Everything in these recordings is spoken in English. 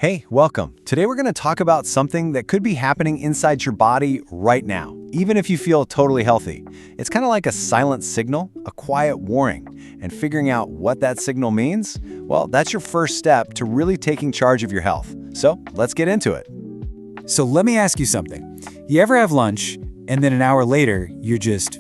Hey, welcome. Today we're going to talk about something that could be happening inside your body right now, even if you feel totally healthy. It's kind of like a silent signal, a quiet warning. And figuring out what that signal means, well, that's your first step to really taking charge of your health. So let's get into it. So let me ask you something. You ever have lunch, and then an hour later, you're just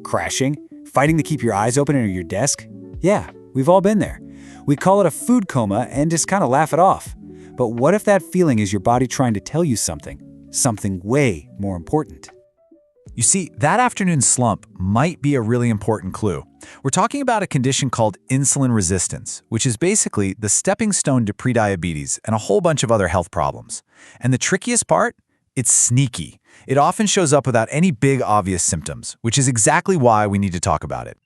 crashing, fighting to keep your eyes open at your desk? Yeah, we've all been there. We call it a food coma and just kind of laugh it off. But what if that feeling is your body trying to tell you something way more important? You see, that afternoon slump might be a really important clue. We're talking about a condition called insulin resistance, which is basically the stepping stone to prediabetes and a whole bunch of other health problems. And the trickiest part? It's sneaky. It often shows up without any big obvious symptoms, which is exactly why we need to talk about it.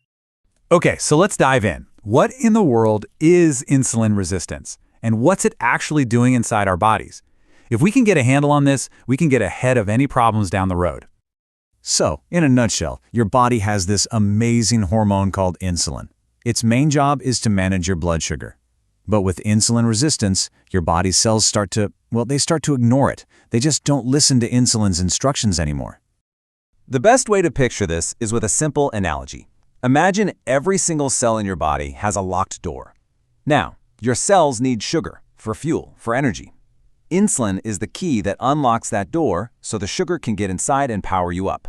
Okay, so let's dive in. What in the world is insulin resistance? And what's it actually doing inside our bodies? If we can get a handle on this, we can get ahead of any problems down the road. So, in a nutshell, your body has this amazing hormone called insulin. Its main job is to manage your blood sugar. But with insulin resistance, your body's cells start to ignore it. They just don't listen to insulin's instructions anymore. The best way to picture this is with a simple analogy. Imagine every single cell in your body has a locked door. Now, your cells need sugar for fuel, for energy. Insulin is the key that unlocks that door so the sugar can get inside and power you up.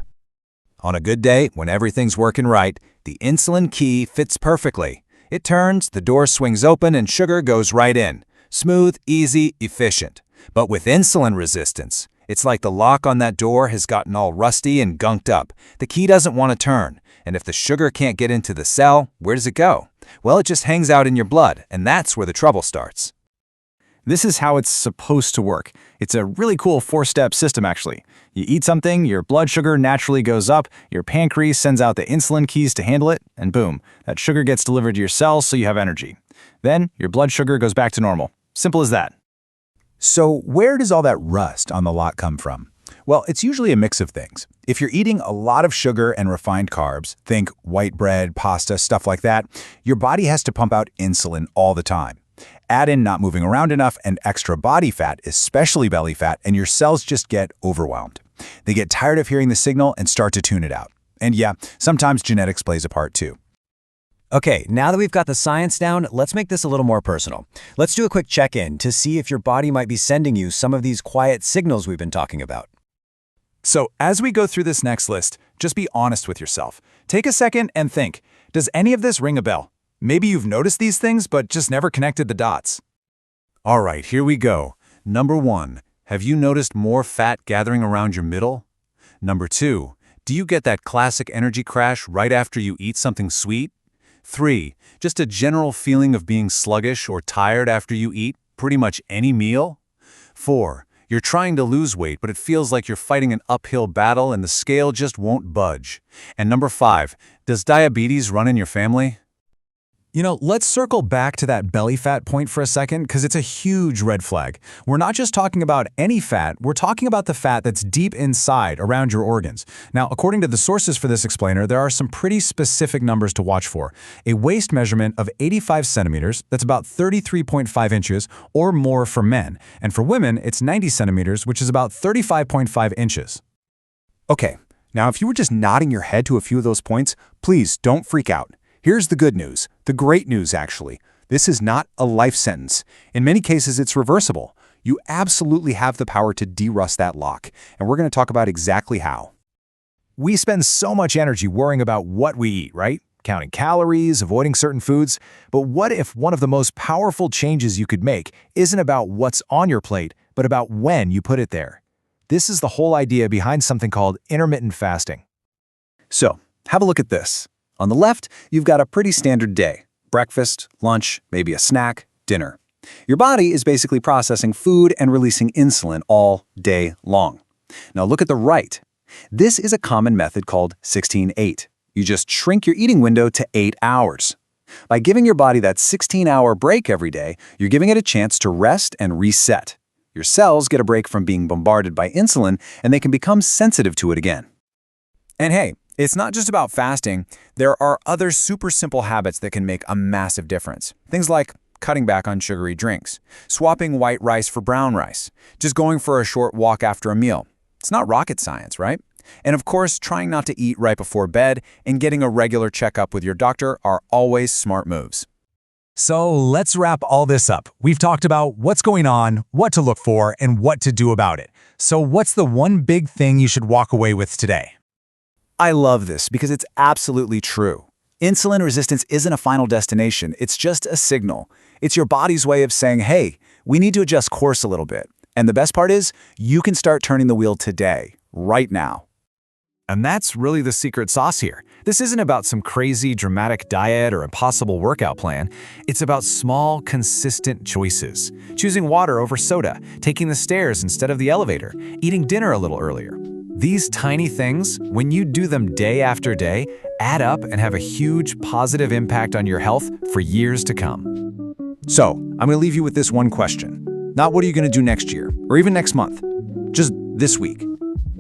On a good day, when everything's working right, the insulin key fits perfectly. It turns, the door swings open, and sugar goes right in. Smooth, easy, efficient. But with insulin resistance, it's like the lock on that door has gotten all rusty and gunked up. The key doesn't want to turn. And if the sugar can't get into the cell, where does it go? Well, it just hangs out in your blood, and that's where the trouble starts. This is how it's supposed to work. It's a really cool four-step system, actually. You eat something, your blood sugar naturally goes up, your pancreas sends out the insulin keys to handle it, and boom, that sugar gets delivered to your cells so you have energy. Then, your blood sugar goes back to normal. Simple as that. So where does all that rust on the lock come from? Well, it's usually a mix of things. If you're eating a lot of sugar and refined carbs, think white bread, pasta, stuff like that, your body has to pump out insulin all the time. Add in not moving around enough and extra body fat, especially belly fat, and your cells just get overwhelmed. They get tired of hearing the signal and start to tune it out. And yeah, sometimes genetics plays a part too. Okay, now that we've got the science down, let's make this a little more personal. Let's do a quick check-in to see if your body might be sending you some of these quiet signals we've been talking about. So as we go through this next list, just be honest with yourself. Take a second and think, does any of this ring a bell? Maybe you've noticed these things but just never connected the dots. All right, here we go. Number 1, have you noticed more fat gathering around your middle? Number 2, do you get that classic energy crash right after you eat something sweet? 3, just a general feeling of being sluggish or tired after you eat pretty much any meal? 4, you're trying to lose weight, but it feels like you're fighting an uphill battle and the scale just won't budge. And number 5, does diabetes run in your family? You know, let's circle back to that belly fat point for a second because it's a huge red flag. We're not just talking about any fat, we're talking about the fat that's deep inside around your organs. Now, according to the sources for this explainer, there are some pretty specific numbers to watch for. A waist measurement of 85 centimeters, that's about 33.5 inches, or more for men. And for women, it's 90 centimeters, which is about 35.5 inches. Okay, now if you were just nodding your head to a few of those points, please don't freak out. Here's the good news, the great news actually. This is not a life sentence. In many cases, it's reversible. You absolutely have the power to de-rust that lock, and we're going to talk about exactly how. We spend so much energy worrying about what we eat, right? Counting calories, avoiding certain foods. But what if one of the most powerful changes you could make isn't about what's on your plate, but about when you put it there? This is the whole idea behind something called intermittent fasting. So, have a look at this. On the left, you've got a pretty standard day. Breakfast, lunch, maybe a snack, dinner. Your body is basically processing food and releasing insulin all day long. Now look at the right. This is a common method called 16-8. You just shrink your eating window to 8 hours. By giving your body that 16-hour break every day, you're giving it a chance to rest and reset. Your cells get a break from being bombarded by insulin, and they can become sensitive to it again. And hey, it's not just about fasting. There are other super simple habits that can make a massive difference. Things like cutting back on sugary drinks, swapping white rice for brown rice, just going for a short walk after a meal. It's not rocket science, right? And of course, trying not to eat right before bed and getting a regular checkup with your doctor are always smart moves. So let's wrap all this up. We've talked about what's going on, what to look for, and what to do about it. So what's the one big thing you should walk away with today? I love this because it's absolutely true. Insulin resistance isn't a final destination, it's just a signal. It's your body's way of saying, hey, we need to adjust course a little bit. And the best part is, you can start turning the wheel today, right now. And that's really the secret sauce here. This isn't about some crazy, dramatic diet or impossible workout plan. It's about small, consistent choices. Choosing water over soda, taking the stairs instead of the elevator, eating dinner a little earlier. These tiny things, when you do them day after day, add up and have a huge positive impact on your health for years to come. So, I'm going to leave you with this one question. Not what are you going to do next year, or even next month. Just this week.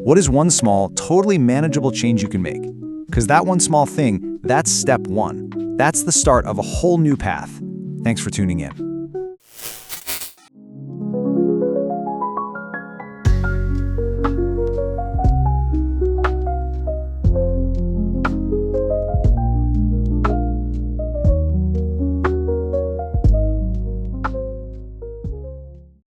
What is one small, totally manageable change you can make? Because that one small thing, that's step one. That's the start of a whole new path. Thanks for tuning in.